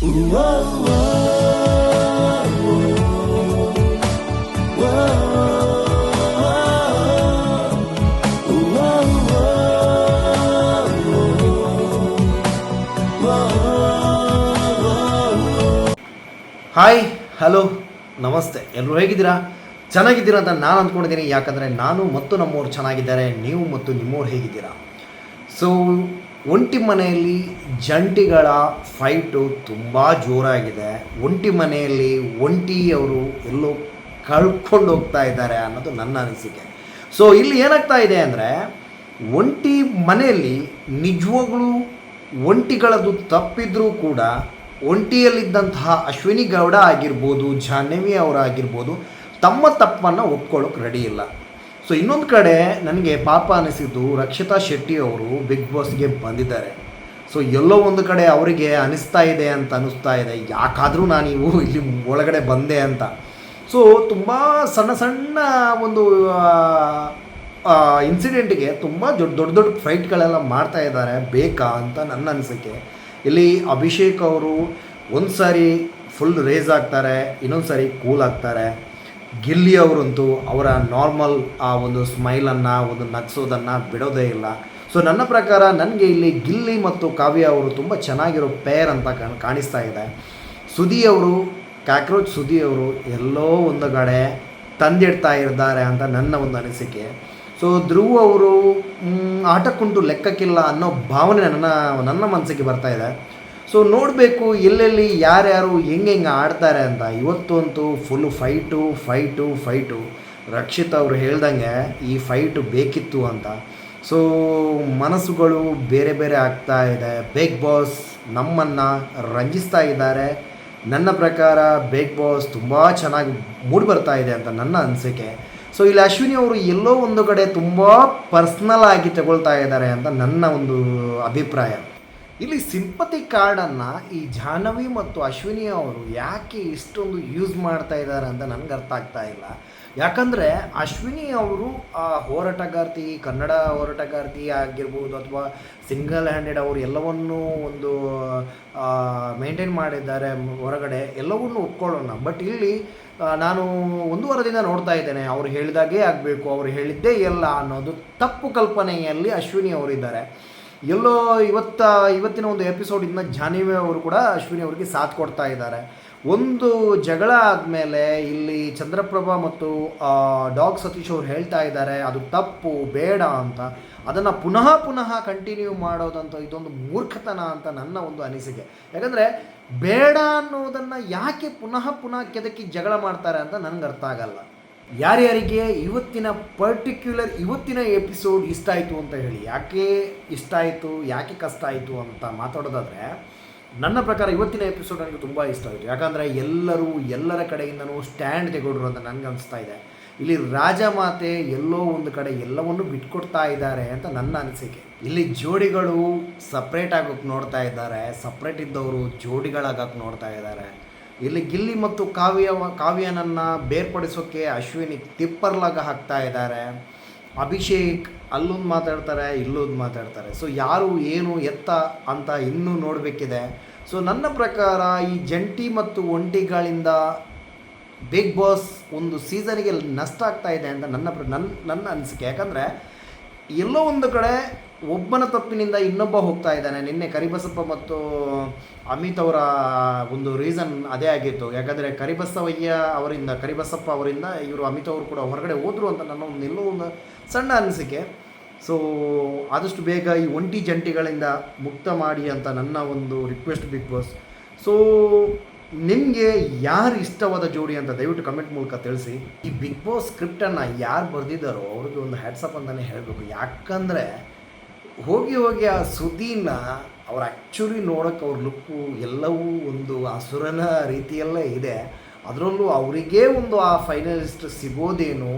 Hi, hello, ನಮಸ್ತೆ. ಎಲ್ಲರೂ ಹೇಗಿದ್ದೀರಾ? ಚೆನ್ನಾಗಿದ್ದೀರಾ ಅಂತ ನಾನು ಅಂದ್ಕೊಂಡಿದ್ದೀನಿ. ಯಾಕಂದರೆ ನಾನು ಮತ್ತು ನಮ್ಮವ್ರು ಚೆನ್ನಾಗಿದ್ದಾರೆ, ನೀವು ಮತ್ತು ನಿಮ್ಮವ್ರು ಹೇಗಿದ್ದೀರಾ? ಸೊ ಒಂಟಿ ಮನೆಯಲ್ಲಿ ಜಂಟಿಗಳ ಫೈಟು ತುಂಬ ಜೋರಾಗಿದೆ. ಒಂಟಿ ಮನೆಯಲ್ಲಿ ಒಂಟಿಯವರು ಎಲ್ಲೋ ಕಳ್ಕೊಂಡು ಹೋಗ್ತಾ ಇದ್ದಾರೆ ಅನ್ನೋದು ನನ್ನ ಅನಿಸಿಕೆ. ಸೊ ಇಲ್ಲಿ ಏನಾಗ್ತಾ ಇದೆ ಅಂದರೆ, ಒಂಟಿ ಮನೆಯಲ್ಲಿ ನಿಜವಾಗ್ಲೂ ಒಂಟಿಗಳದ್ದು ತಪ್ಪಿದ್ರೂ ಕೂಡ ಒಂಟಿಯಲ್ಲಿದ್ದಂತಹ ಅಶ್ವಿನಿ ಗೌಡ ಆಗಿರ್ಬೋದು, ಜಾಹ್ನವಿ ಅವರಾಗಿರ್ಬೋದು, ತಮ್ಮ ತಪ್ಪನ್ನು ಒಪ್ಕೊಳ್ಳೋಕೆ ರೆಡಿ ಇಲ್ಲ. ಸೊ ಇನ್ನೊಂದು ಕಡೆ ನನಗೆ ಪಾಪ ಅನಿಸಿದ್ದು, ರಕ್ಷಿತಾ ಶೆಟ್ಟಿ ಅವರು ಬಿಗ್ ಬಾಸ್ಗೆ ಬಂದಿದ್ದಾರೆ. ಸೊ ಎಲ್ಲೋ ಒಂದು ಕಡೆ ಅವರಿಗೆ ಅನ್ನಿಸ್ತಾ ಇದೆ ಯಾಕಾದರೂ ನಾನು ಇಲ್ಲಿ ಒಳಗಡೆ ಬಂದೆ ಅಂತ. ಸೊ ತುಂಬ ಸಣ್ಣ ಸಣ್ಣ ಒಂದು ಇನ್ಸಿಡೆಂಟಿಗೆ ತುಂಬ ದೊಡ್ಡ ಫೈಟ್ಗಳೆಲ್ಲ ಮಾಡ್ತಾ ಇದ್ದಾರೆ ಬೇಕಾ ಅಂತ ನನ್ನ ಅನಿಸಿಕೆ. ಇಲ್ಲಿ ಅಭಿಷೇಕ್ ಅವರು ಒಂದು ಸಾರಿ ಫುಲ್ ರೇಸ್ ಆಗ್ತಾರೆ, ಇನ್ನೊಂದು ಸಾರಿ ಕೂಲ್ ಆಗ್ತಾರೆ. ಗಿಲ್ಲಿ ಅವರಂತೂ ಅವರ ನಾರ್ಮಲ್ ಆ ಒಂದು ಸ್ಮೈಲನ್ನು, ಒಂದು ನಗಿಸೋದನ್ನು ಬಿಡೋದೇ ಇಲ್ಲ. ಸೊ ನನ್ನ ಪ್ರಕಾರ ನನಗೆ ಇಲ್ಲಿ ಗಿಲ್ಲಿ ಮತ್ತು ಕಾವ್ಯ ಅವರು ತುಂಬ ಚೆನ್ನಾಗಿರೋ ಪೇರ್ ಅಂತ ಕಾಣಿಸ್ತಾ ಇದೆ. ಸುದಿ ಅವರು, ಕಾಕ್ರೋಚ್ ಸುದಿ ಅವರು ಎಲ್ಲೋ ಒಂದು ಕಡೆ ತಂದಿಡ್ತಾ ಇದ್ದಾರೆ ಅಂತ ನನ್ನ ಒಂದು ಅನಿಸಿಕೆ. ಸೊ ಧ್ರುವ್ ಅವರು ಆಟಕ್ಕುಂಟು ಲೆಕ್ಕಕ್ಕಿಲ್ಲ ಅನ್ನೋ ಭಾವನೆ ನನ್ನ ಮನಸ್ಸಿಗೆ ಬರ್ತಾ ಇದೆ. ಸೊ ನೋಡಬೇಕು ಎಲ್ಲೆಲ್ಲಿ ಯಾರ್ಯಾರು ಹೆಂಗೆ ಆಡ್ತಾರೆ ಅಂತ. ಇವತ್ತು ಅಂತೂ ಫುಲ್ಲು ಫೈಟು. ರಕ್ಷಿತ್ ಅವರು ಹೇಳ್ದಂಗೆ ಈ ಫೈಟು ಬೇಕಿತ್ತು ಅಂತ. ಸೊ ಮನಸ್ಸುಗಳು ಬೇರೆ ಬೇರೆ ಆಗ್ತಾ ಇದೆ. ಬಿಗ್ ಬಾಸ್ ನಮ್ಮನ್ನು ರಂಜಿಸ್ತಾ ಇದ್ದಾರೆ. ನನ್ನ ಪ್ರಕಾರ ಬಿಗ್ ಬಾಸ್ ತುಂಬ ಚೆನ್ನಾಗಿ ಮೂಡಿ ಬರ್ತಾ ಇದೆ ಅಂತ ನನ್ನ ಅನಿಸಿಕೆ. ಸೊ ಇಲ್ಲಿ ಅಶ್ವಿನಿ ಅವರು ಎಲ್ಲೋ ಒಂದು ಕಡೆ ತುಂಬ ಪರ್ಸ್ನಲ್ ಆಗಿ ತಗೊಳ್ತಾ ಇದ್ದಾರೆ ಅಂತ ನನ್ನ ಒಂದು ಅಭಿಪ್ರಾಯ. ಇಲ್ಲಿ ಸಿಂಪತಿ ಕಾರ್ಡನ್ನು ಈ ಜಾಹ್ನವಿ ಮತ್ತು ಅಶ್ವಿನಿ ಅವರು ಯಾಕೆ ಇಷ್ಟೊಂದು ಯೂಸ್ ಮಾಡ್ತಾ ಇದ್ದಾರೆ ಅಂತ ನನಗೆ ಅರ್ಥ ಆಗ್ತಾ ಇಲ್ಲ. ಯಾಕಂದರೆ ಅಶ್ವಿನಿ ಅವರು ಹೋರಾಟಗಾರ್ತಿ, ಕನ್ನಡ ಹೋರಾಟಗಾರ್ತಿ ಆಗಿರ್ಬೋದು, ಅಥವಾ ಸಿಂಗಲ್ ಹ್ಯಾಂಡೆಡ್ ಅವರು ಎಲ್ಲವನ್ನೂ ಒಂದು ಮೇಂಟೈನ್ ಮಾಡಿದ್ದಾರೆ ಹೊರಗಡೆ, ಎಲ್ಲವನ್ನೂ ಒಪ್ಕೊಳ್ಳೋಣ. ಬಟ್ ಇಲ್ಲಿ ನಾನು ಒಂದು ವಾರದಿಂದ ನೋಡ್ತಾ ಇದ್ದೇನೆ, ಅವ್ರು ಹೇಳಿದಾಗೇ ಆಗಬೇಕು, ಅವ್ರು ಹೇಳಿದ್ದೇ ಎಲ್ಲ ಅನ್ನೋದು ತಪ್ಪು ಕಲ್ಪನೆಯಲ್ಲಿ ಅಶ್ವಿನಿ ಅವರಿದ್ದಾರೆ. ಎಲ್ಲೋ ಇವತ್ತಿನ ಒಂದು ಎಪಿಸೋಡಿಂದ ಜಾಹ್ನವಿ ಅವರು ಕೂಡ ಅಶ್ವಿನಿ ಅವರಿಗೆ ಸಾಥ್ ಕೊಡ್ತಾ ಇದ್ದಾರೆ. ಒಂದು ಜಗಳ ಆದಮೇಲೆ ಇಲ್ಲಿ ಚಂದ್ರಪ್ರಭಾ ಮತ್ತು ಡಾಗ್ ಸತೀಶ್ ಅವರು ಹೇಳ್ತಾ ಇದ್ದಾರೆ ಅದು ತಪ್ಪು, ಬೇಡ ಅಂತ. ಅದನ್ನು ಪುನಃ ಕಂಟಿನ್ಯೂ ಮಾಡೋದಂತ ಇದೊಂದು ಮೂರ್ಖತನ ಅಂತ ನನ್ನ ಒಂದು ಅನಿಸಿಕೆ. ಯಾಕಂದರೆ ಬೇಡ ಅನ್ನೋದನ್ನು ಯಾಕೆ ಪುನಃ ಕೆದಕಿ ಜಗಳ ಮಾಡ್ತಾರೆ ಅಂತ ನನಗೆ ಅರ್ಥ ಆಗಲ್ಲ. ಯಾರ್ಯಾರಿಗೆ ಇವತ್ತಿನ ಎಪಿಸೋಡ್ ಇಷ್ಟ ಆಯಿತು ಅಂತ ಹೇಳಿ, ಯಾಕೆ ಇಷ್ಟ ಆಯಿತು, ಯಾಕೆ ಕಷ್ಟ ಆಯಿತು ಅಂತ ಮಾತಾಡೋದಾದರೆ, ನನ್ನ ಪ್ರಕಾರ ಇವತ್ತಿನ ಎಪಿಸೋಡ್ ನನಗೆ ತುಂಬ ಇಷ್ಟ ಆಯಿತು. ಯಾಕಂದರೆ ಎಲ್ಲರ ಕಡೆಯಿಂದನೂ ಸ್ಟ್ಯಾಂಡ್ ತೆಗೊಂಡ್ರು ಅಂತ ನನಗೆ ಅನಿಸ್ತಾ ಇದೆ. ಇಲ್ಲಿ ರಾಜಮಾತೆ ಎಲ್ಲೋ ಒಂದು ಕಡೆ ಎಲ್ಲವನ್ನೂ ಬಿಟ್ಕೊಡ್ತಾ ಇದ್ದಾರೆ ಅಂತ ನನ್ನ ಅನಿಸಿಕೆ. ಇಲ್ಲಿ ಜೋಡಿಗಳು ಸಪ್ರೇಟ್ ಆಗೋಕ್ಕೆ ನೋಡ್ತಾ ಇದ್ದಾರೆ, ಸಪ್ರೇಟ್ ಇದ್ದವರು ಜೋಡಿಗಳಾಗಕ್ಕೆ ನೋಡ್ತಾ ಇದ್ದಾರೆ. ಇಲ್ಲಿ ಗಿಲ್ಲಿ ಮತ್ತು ಕಾವ್ಯನನ್ನು ಬೇರ್ಪಡಿಸೋಕ್ಕೆ ಅಶ್ವಿನಿ ತಿಪ್ಪರ್ಲಾಗ ಹಾಕ್ತಾ ಇದ್ದಾರೆ. ಅಭಿಷೇಕ್ ಅಲ್ಲೊಂದು ಮಾತಾಡ್ತಾರೆ, ಇಲ್ಲೊಂದು ಮಾತಾಡ್ತಾರೆ. ಸೊ ಯಾರು ಏನು ಎತ್ತ ಅಂತ ಇನ್ನೂ ನೋಡಬೇಕಿದೆ. ಸೊ ನನ್ನ ಪ್ರಕಾರ ಈ ಜಂಟಿ ಮತ್ತು ಒಂಟಿಗಳಿಂದ ಬಿಗ್ ಬಾಸ್ ಒಂದು ಸೀಸನಿಗೆ ನಷ್ಟ ಆಗ್ತಾ ಇದೆ ಅಂತ ನನ್ನ ಅನಿಸಿಕೆ. ಯಾಕಂದರೆ ಎಲ್ಲೋ ಒಂದು ಕಡೆ ಒಬ್ಬನ ತಪ್ಪಿನಿಂದ ಇನ್ನೊಬ್ಬ ಹೋಗ್ತಾ ಇದ್ದಾನೆ. ನಿನ್ನೆ ಕರಿಬಸಪ್ಪ ಮತ್ತು ಅಮಿತ್ ಅವರ ಒಂದು ರೀಸನ್ ಅದೇ ಆಗಿತ್ತು. ಯಾಕಂದರೆ ಕರಿಬಸಪ್ಪ ಅವರಿಂದ ಇವರು ಅಮಿತ್ ಅವರು ಕೂಡ ಹೊರಗಡೆ ಹೋದರು ಅಂತ ನನ್ನ ಎಲ್ಲೋ ಒಂದು ಸಣ್ಣ ಅನಿಸಿಕೆ. ಸೊ ಆದಷ್ಟು ಬೇಗ ಈ ಒಂಟಿ ಜಂಟಿಗಳಿಂದ ಮುಕ್ತ ಮಾಡಿ ಅಂತ ನನ್ನ ಒಂದು ರಿಕ್ವೆಸ್ಟ್ ಬಿಗ್ ಬಾಸ್. ಸೊ ನಿಮಗೆ ಯಾರು ಇಷ್ಟವಾದ ಜೋಡಿ ಅಂತ ದಯವಿಟ್ಟು ಕಮೆಂಟ್ ಮೂಲಕ ತಿಳಿಸಿ. ಈ ಬಿಗ್ ಬಾಸ್ ಸ್ಕ್ರಿಪ್ಟನ್ನು ಯಾರು ಬರೆದಿದ್ದಾರೋ ಅವ್ರಿಗೆ ಒಂದು ಹ್ಯಾಟ್ಸಪ್ ಅಂತಲೇ ಹೇಳಬೇಕು. ಯಾಕಂದರೆ ಹೋಗಿ ಆ ಸುದ್ದಿನ ಅವ್ರು ಆ್ಯಕ್ಚುಲಿ ನೋಡೋಕ್ಕೆ ಅವ್ರ ಲುಕ್ಕು ಎಲ್ಲವೂ ಒಂದು ಅಸುರನ ರೀತಿಯಲ್ಲೇ ಇದೆ. ಅದರಲ್ಲೂ ಅವರಿಗೇ ಒಂದು ಆ ಫೈನಲಿಸ್ಟ್ ಸಿಗೋದೇನೋ,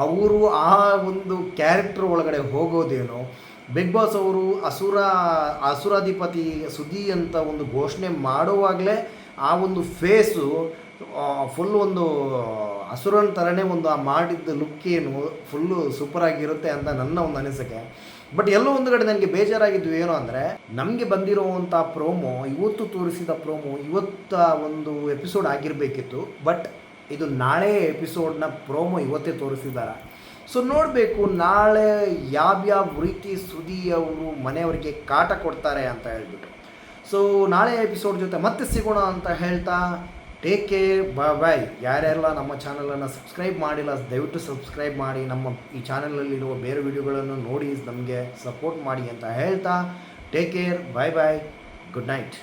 ಅವರು ಆ ಒಂದು ಕ್ಯಾರೆಕ್ಟರ್ ಒಳಗಡೆ ಹೋಗೋದೇನೋ. ಬಿಗ್ ಬಾಸ್ ಅವರು ಅಸುರಾಧಿಪತಿ ಸುದ್ದಿ ಅಂತ ಒಂದು ಘೋಷಣೆ ಮಾಡುವಾಗಲೇ ಆ ಒಂದು ಫೇಸು ಫುಲ್ ಒಂದು ಹಸುರನ ಥರನೇ ಒಂದು ಆ ಮಾಡಿದ್ದ ಲುಕ್ಕೇನು ಫುಲ್ಲು ಸೂಪರಾಗಿರುತ್ತೆ ಅಂತ ನನ್ನ ಒಂದು ಅನಿಸಿಕೆ. ಬಟ್ ಎಲ್ಲೋ ಒಂದು ಕಡೆ ನನಗೆ ಬೇಜಾರಾಗಿದ್ದು ಏನು ಅಂದರೆ, ನಮಗೆ ಬಂದಿರುವಂಥ ಪ್ರೋಮೋ, ಇವತ್ತು ತೋರಿಸಿದ ಪ್ರೋಮೋ ಇವತ್ತ ಒಂದು ಎಪಿಸೋಡ್ ಆಗಿರಬೇಕಿತ್ತು. ಬಟ್ ಇದು ನಾಳೆ ಎಪಿಸೋಡ್ನ ಪ್ರೋಮೋ ಇವತ್ತೇ ತೋರಿಸಿದ್ದಾರೆ. ಸೊ ನೋಡಬೇಕು ನಾಳೆ ಯಾವ್ಯಾವ ರೀತಿ ಸುದಿ ಅವರು ಮನೆಯವರಿಗೆ ಕಾಟ ಕೊಡ್ತಾರೆ ಅಂತ ಹೇಳ್ಬಿಟ್ಟು. ಸೊ ನಾಳೆ ಎಪಿಸೋಡ್ ಜೊತೆ ಮತ್ತೆ ಸಿಗೋಣ ಅಂತ ಹೇಳ್ತಾ, ಟೇಕ್ ಕೇರ್, ಬಾಯ್. ಯಾರ್ಯಾರೆಲ್ಲ ನಮ್ಮ ಚಾನಲನ್ನು ಸಬ್ಸ್ಕ್ರೈಬ್ ಮಾಡಿಲ್ಲ ದಯವಿಟ್ಟು ಸಬ್ಸ್ಕ್ರೈಬ್ ಮಾಡಿ, ನಮ್ಮ ಈ ಚಾನಲಲ್ಲಿರುವ ಬೇರೆ ವಿಡಿಯೋಗಳನ್ನು ನೋಡಿ ನಮಗೆ ಸಪೋರ್ಟ್ ಮಾಡಿ ಅಂತ ಹೇಳ್ತಾ, ಟೇಕ್ ಕೇರ್, ಬಾಯ್, ಗುಡ್ ನೈಟ್.